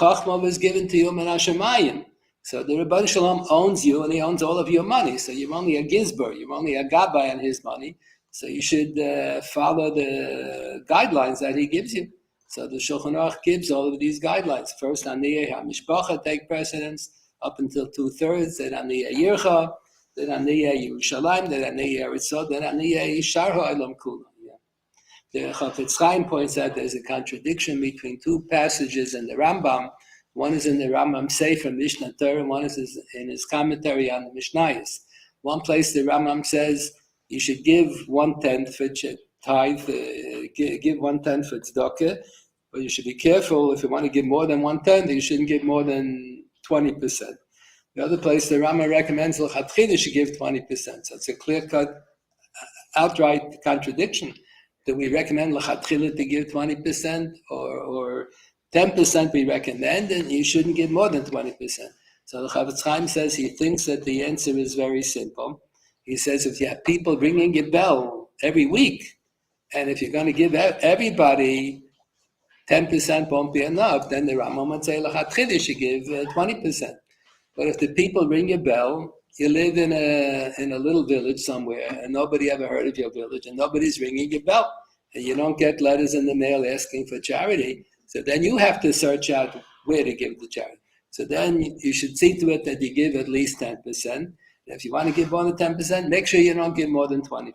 chachma was given to you min hashamayim. So the Rebbeinu Shalom owns you, and he owns all of your money. So you're only a gizber, you're only a gabbai on his money. So you should follow the guidelines that he gives you. So the Shulchan Aruch gives all of these guidelines. First, Aniyah HaMishpacha take precedence up until 2/3. Then Aniyah Yircha, then Aniyah Yerushalayim, then Aniyah Eretz Yisrael, then Aniyah Yishar Ha'olam Kulam. The Chafetz Chaim points out there's a contradiction between two passages in the Rambam. One is in the Rambam Sefer Mishnah Torah, and one is in his commentary on the Mishnayos. One place the Rambam says you should give 1/10 for tithe, give 1/10 for tzedakah, but you should be careful if you want to give more than 1/10, you shouldn't give more than 20%. The other place the Rambam recommends l'chatchila you should give 20%. So it's a clear-cut, outright contradiction. Do we recommend l'chatchila to give 20% or 10% we recommend, and you shouldn't give more than 20%. So the Chafetz Chaim says he thinks that the answer is very simple. He says if you have people ringing your bell every week, and if you're going to give everybody 10% won't be enough, then the Rambam would say l'chatchila should give 20%. But if the people ring your bell you live in a little village somewhere, and nobody ever heard of your village, and nobody's ringing your bell, and you don't get letters in the mail asking for charity. So then you have to search out where to give the charity. So then you should see to it that you give at least 10%. If you want to give more than 10%, make sure you don't give more than 20%.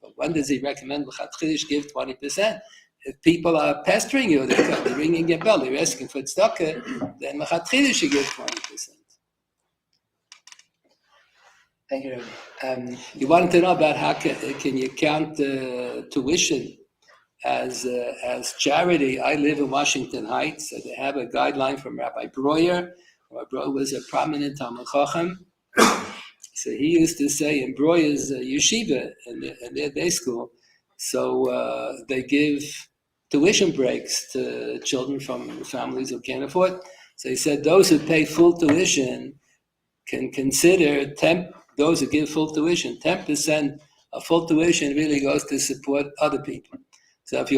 But when does he recommend give 20%? If people are pestering you, they're ringing your bell, they're asking for tzedaka, then you should give 20%. Thank you, Rabbi. You wanted to know about how can you count tuition as charity. I live in Washington Heights, so they have a guideline from Rabbi Breuer. Rabbi Breuer was a prominent Talmid Chacham. So he used to say in Breuer's yeshiva, in their day school, so they give tuition breaks to children from families who can't afford. So he said those who pay full tuition can consider those who give full tuition, 10% of full tuition really goes to support other people. So if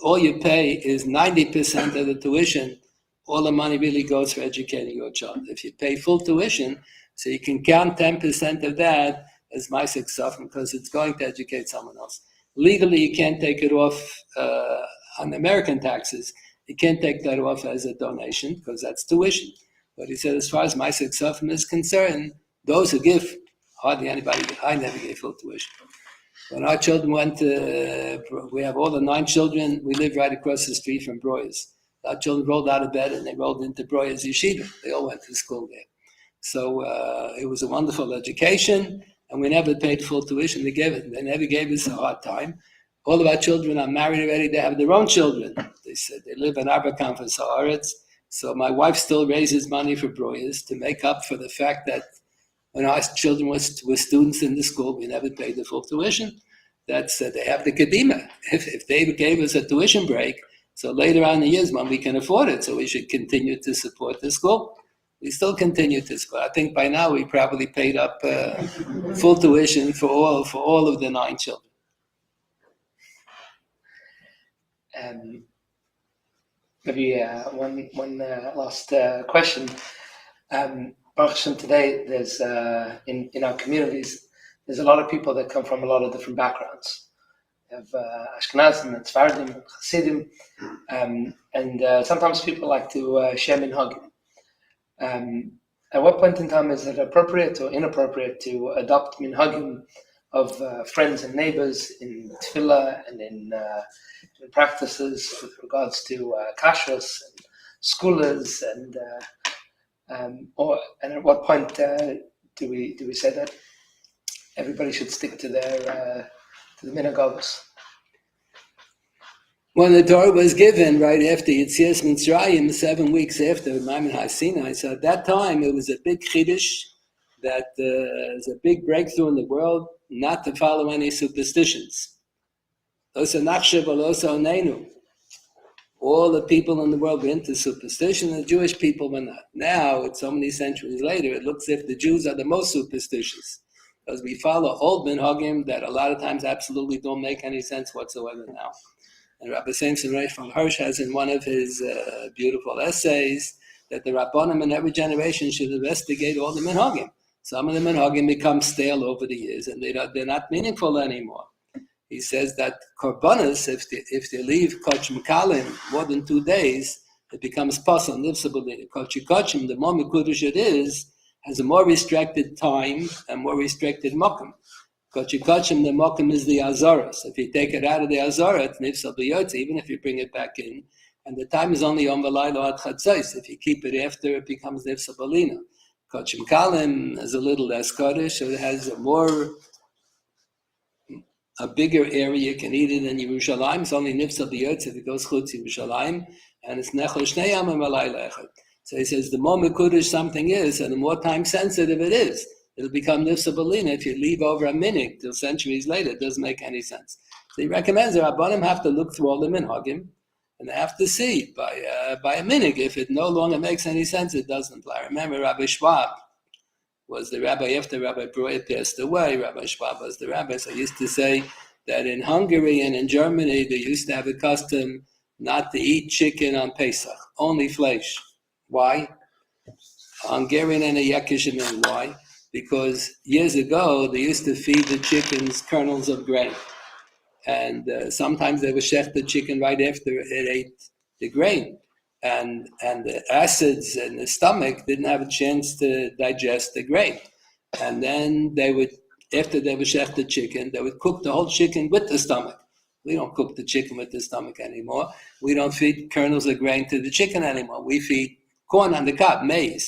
all you pay is 90% of the tuition, all the money really goes for educating your child. If you pay full tuition, so you can count 10% of that as Ma'aseh Ksafim because it's going to educate someone else. Legally, you can't take it off on American taxes. You can't take that off as a donation because that's tuition. But he said as far as Ma'aseh Ksafim is concerned, those who give, hardly anybody, I never gave full tuition. When our children went to, we have all the 9 children, we live right across the street from Breuer's. Our children rolled out of bed and they rolled into Breuer's yeshiva. They all went to school there. So it was a wonderful education, and we never paid full tuition. They never gave us a hard time. All of our children are married already. They have their own children. They said they live in Aberkan for Saaretz. So my wife still raises money for Breuer's to make up for the fact that when our children were students in the school, we never paid the full tuition. That's they have the kedima. If they gave us a tuition break, so later on in the years when we can afford it, so we should continue to support the school. We still continue to support. I think by now we probably paid up full tuition for all of the 9 children. Maybe one last question. Baruch Hashem, today there's in our communities there's a lot of people that come from a lot of different backgrounds. We have Ashkenazim and Sfaradim and Hasidim, and sometimes people like to share Minhagim. At what point in time is it appropriate or inappropriate to adopt Minhagim of friends and neighbors in tefillah and in practices with regards to kashrus and skulas and at what point do we say that everybody should stick to their to the Minhagim? When the Torah was given right after Yetzias Mitzrayim, 7 weeks after Maimon HaSinai, so at that time it was a big chiddush that there's a big breakthrough in the world not to follow any superstitions. All the people in the world were into superstition, and the Jewish people were not. Now, it's so many centuries later, it looks as if the Jews are the most superstitious because we follow old Menhoggim that a lot of times absolutely don't make any sense whatsoever now. And Rabbi Samson Reich from Hirsch has in one of his beautiful essays that the Rabbanim in every generation should investigate all the Minhagim. Some of the Minhagim become stale over the years and they're not meaningful anymore. He says that Korbanos, if they leave Kochim Kalim more than 2 days, it becomes Pasal, Nivsabali. Kochim, the more Mekudesh it is, has a more restricted time and more restricted Mokum. Kochim, the Mokum is the Azara. So if you take it out of the Azara, it's Nivsal B'yotze, even if you bring it back in. And the time is only Yom V'laylo Ad Chatzos. If you keep it after, it becomes Nivsal B'lina. Kochim Kalim is a little less Kodesh, so it has a bigger area. You can eat it in Yerushalayim. It's only Nivsal B'yotze if it goes Chutz Yerushalayim. And it's Nechol Shnei Yam and V'laylo Echad. So he says the more Mekudesh something is, and the more time sensitive it is, it'll become Nivsal B'lina. If you leave over a minute till centuries later, it doesn't make any sense. So he recommends the Rabbanim have to look through all the Minhagim, and they have to see by a minute. If it no longer makes any sense, it doesn't apply. Remember, Rabbi Schwab was the rabbi after Rabbi Breuer passed away. Rabbi Schwab was the rabbi. So he used to say that in Hungary and in Germany, they used to have a custom not to eat chicken on Pesach, only flesh. Why? A Hungarian and a Yakishim. Why? because years ago they used to feed the chickens kernels of grain. And sometimes they would shecht the chicken right after it ate the grain. And the acids in the stomach didn't have a chance to digest the grain. And then after they would shecht the chicken, they would cook the whole chicken with the stomach. We don't cook the chicken with the stomach anymore. We don't feed kernels of grain to the chicken anymore. We feed corn on the cob, maize.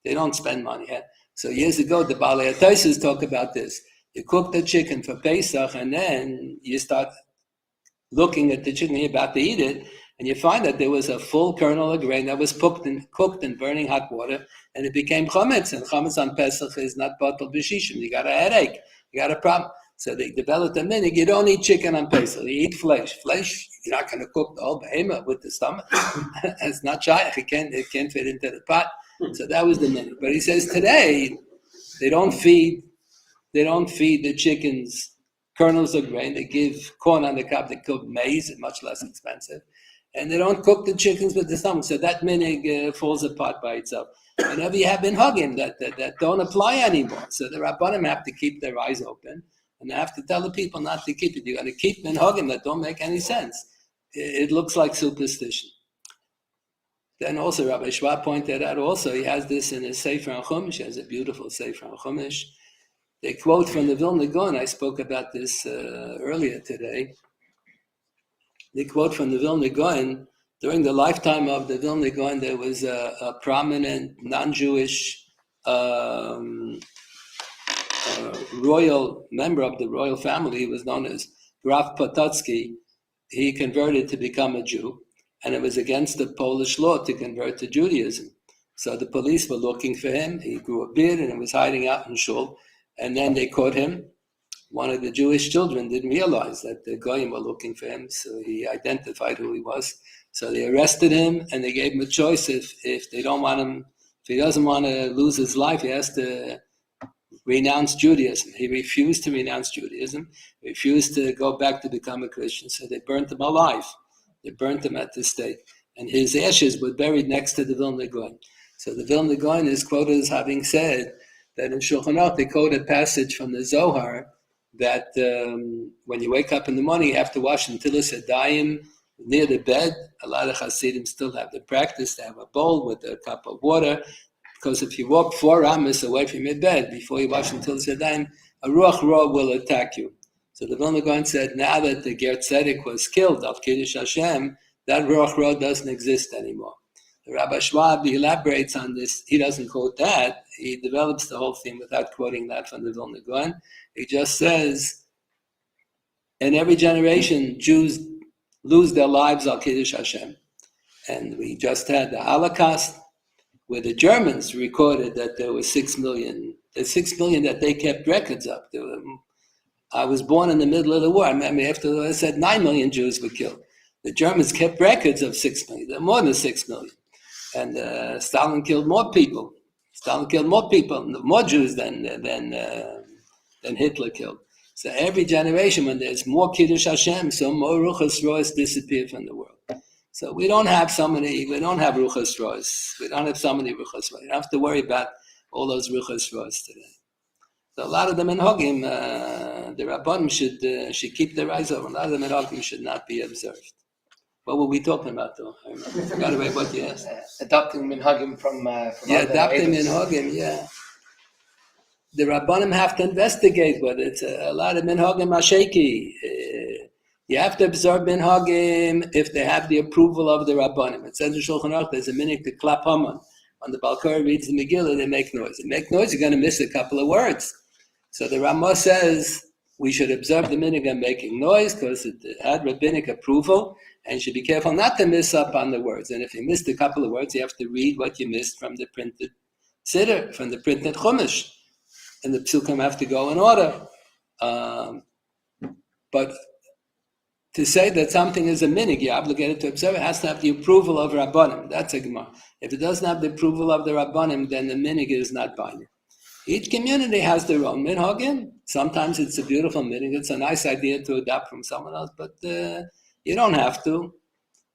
They don't spend money. Yeah? So years ago, the Balei HaTosfos talk about this. You cook the chicken for Pesach, and then you start looking at the chicken, you're about to eat it, and you find that there was a full kernel of grain that was cooked in burning hot water, and it became chametz. And chametz on Pesach is not batal b'shishim. You got a headache. You got a problem. So they developed a minhag. You don't eat chicken on Pesach. You eat flesh. Flesh, you're not going to cook the whole behemoth with the stomach. It's not shaykh. It can't fit into the pot. So that was the minhag. But he says today they don't feed the chickens kernels of grain. They give corn on the cob. They cook maize, it's much less expensive. And they don't cook the chickens with the stomach. So that minhag falls apart by itself. Whenever you have Minhagim that don't apply anymore. So the Rabbanim have to keep their eyes open. And they have to tell the people not to keep it. You're going to keep Minhagim that don't make any sense. It looks like superstition. Then also Rabbi Schwab pointed out also, he has this in his Sefer HaChumash. He has a beautiful Sefer HaChumash. They quote from the Vilna Gaon. I spoke about this earlier today. They quote from the Vilna Gaon. During the lifetime of the Vilna Gaon, there was a prominent non-Jewish royal member of the royal family. He was known as Graf Potocki. He converted to become a Jew, and it was against the Polish law to convert to Judaism. So the police were looking for him. He grew a beard and was hiding out in shul. And then they caught him. One of the Jewish children didn't realize that the goyim were looking for him, so he identified who he was. So they arrested him, and they gave him a choice. If they don't want him, if he doesn't want to lose his life, he has to renounce Judaism. He refused to renounce Judaism, refused to go back to become a Christian. So they burnt him alive. They burnt him at the stake. And his ashes were buried next to the Vilna Gaon. So the Vilna Gaon is quoted as having said that in Shulchan Aruch they quote a passage from the Zohar that when you wake up in the morning, you have to wash Netilas Yadayim near the bed. A lot of Hasidim still have the practice to have a bowl with a cup of water, because if you walk 4 amas away from your bed before you wash Netilas Yadayim, a Ruach Ra will attack you. So the Vilna Gaon said, now that the Ger Tzedek was killed of Kiddush Hashem, that Ruach Ra doesn't exist anymore. Rabbi Schwab elaborates on this. He doesn't quote that. He develops the whole thing without quoting that from the Vilna Gaon. He just says, in every generation, Jews lose their lives al Kiddush Hashem. And we just had the Holocaust, where the Germans recorded that there were 6 million. There's 6 million that they kept records of. I was born in the middle of the war. I remember after I said 9 million Jews were killed. The Germans kept records of 6 million. There are more than 6 million. And Stalin killed more people. More Jews than Hitler killed. So every generation, when there's more Kiddush Hashem, so more Ruchas Rois disappear from the world. So we don't have Ruchas Rois. We don't have so many Ruchas Rois. You don't have to worry about all those Ruchas Rois today. So a lot of the Menhoggim, the Rabbanim should keep their eyes open. A lot of the Menhoggim should not be observed. What were we talking about, though? I forgot about what you asked. Adopting Minhagim from adopting Minhagim, yeah. The Rabbanim have to investigate whether it's a lot of Minhagim Asheki. You have to observe Minhagim if they have the approval of the Rabbanim. It says in Shulchan Aruch there's a minhag to clap Haman. When the Balkar reads the Megillah, they make noise. They make noise, you're going to miss a couple of words. So the Ramah says we should observe the minhag of making noise because it had rabbinic approval, and you should be careful not to miss up on the words. And if you missed a couple of words, you have to read what you missed from the printed Siddur, from the printed Chumash. And the psukim have to go in order. But to say that something is a minhag, you're obligated to observe it, has to have the approval of Rabbanim. That's a Gemara. If it doesn't have the approval of the Rabbanim, then the minhag is not binding. Each community has their own minhagim. Sometimes it's a beautiful minhag. It's a nice idea to adopt from someone else, but you don't have to.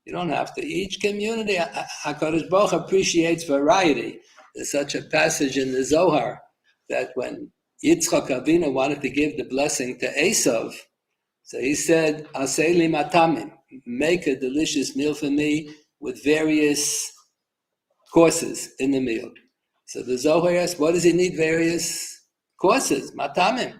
You don't have to. Each community, HaKadosh Baruch appreciates variety. There's such a passage in the Zohar that when Yitzchak Avinu wanted to give the blessing to Esav, so he said, Aseli matamim, make a delicious meal for me with various courses in the meal. So the Zohar asks, what does he need various courses? Matamim.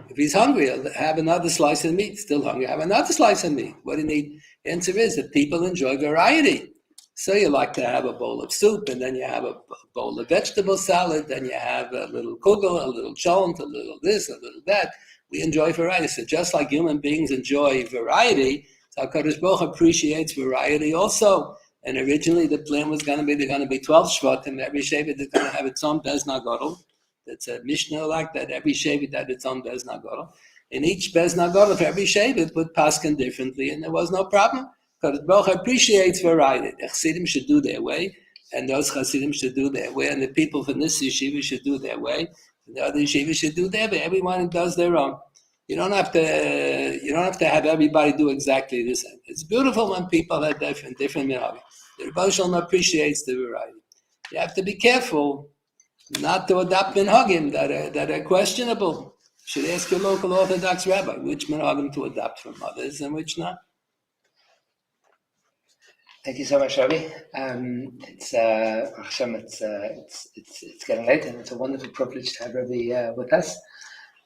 If he's hungry, he'll have another slice of meat. Still hungry, have another slice of meat. What do you need? The answer is that people enjoy variety. So you like to have a bowl of soup, and then you have a bowl of vegetable salad, then you have a little kugel, a little chont, a little this, a little that. We enjoy variety. So just like human beings enjoy variety, so HaKadosh Baruch Hu appreciates variety also. And originally the plan was going to be, there are going to be 12 Shvatim. Every Shevet is going to have its own Bezna Gadol. That's a Mishnah like that. Every Shevet had its own Bezna Gadol. And each Bezna Gadol of every Shevet would paskin differently, and there was no problem. HaKadosh Baruch Hu appreciates variety. The Chassidim should do their way, and those Chassidim should do their way, and the people from this yeshiva should do their way, and the other yeshiva should do their way. Everyone does their own. You don't have to have everybody do exactly the same. It's beautiful when people have different Minhagim. The Rebbe Shalom appreciates the variety. You have to be careful not to adopt Minhagim that are questionable. You should ask your local Orthodox rabbi which Minhagim to adopt from others and which not. Thank you so much, Rabbi. It's getting late, and it's a wonderful privilege to have Rabbi with us.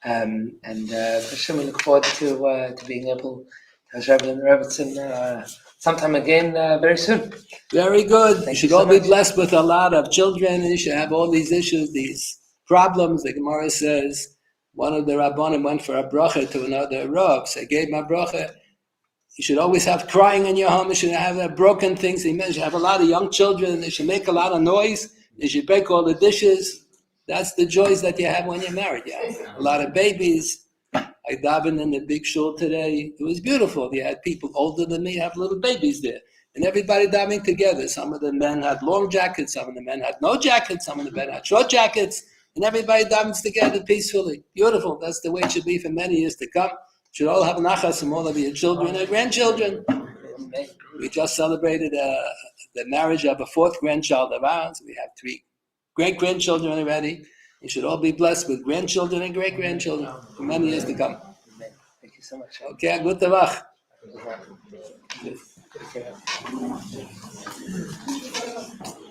And Hashem, we look forward to being able to have Rabbi and Rebbetzin sometime again very soon. Very good. Thank you should you so all be much. blessed with a lot of children. You should have all these issues, these problems. The Gemara says one of the Rabbanim went for a bracha to another Rav. So he gave him a bracha. You should always have crying in your home. You should have broken things. You should have a lot of young children. They should make a lot of noise. You should break all the dishes. That's the joys that you have when you're married. You have a lot of babies. I davened in the big shul today. It was beautiful. You had people older than me have little babies there. And everybody davening together. Some of the men had long jackets. Some of the men had no jackets. Some of the men had short jackets. And everybody davens together peacefully. Beautiful. That's the way it should be for many years to come. Should all have nachas from all of your children and grandchildren. We just celebrated the marriage of a fourth grandchild of ours. We have 3 great-grandchildren already. You should all be blessed with grandchildren and great-grandchildren for many years to come. Thank you so much. Okay, good tavach.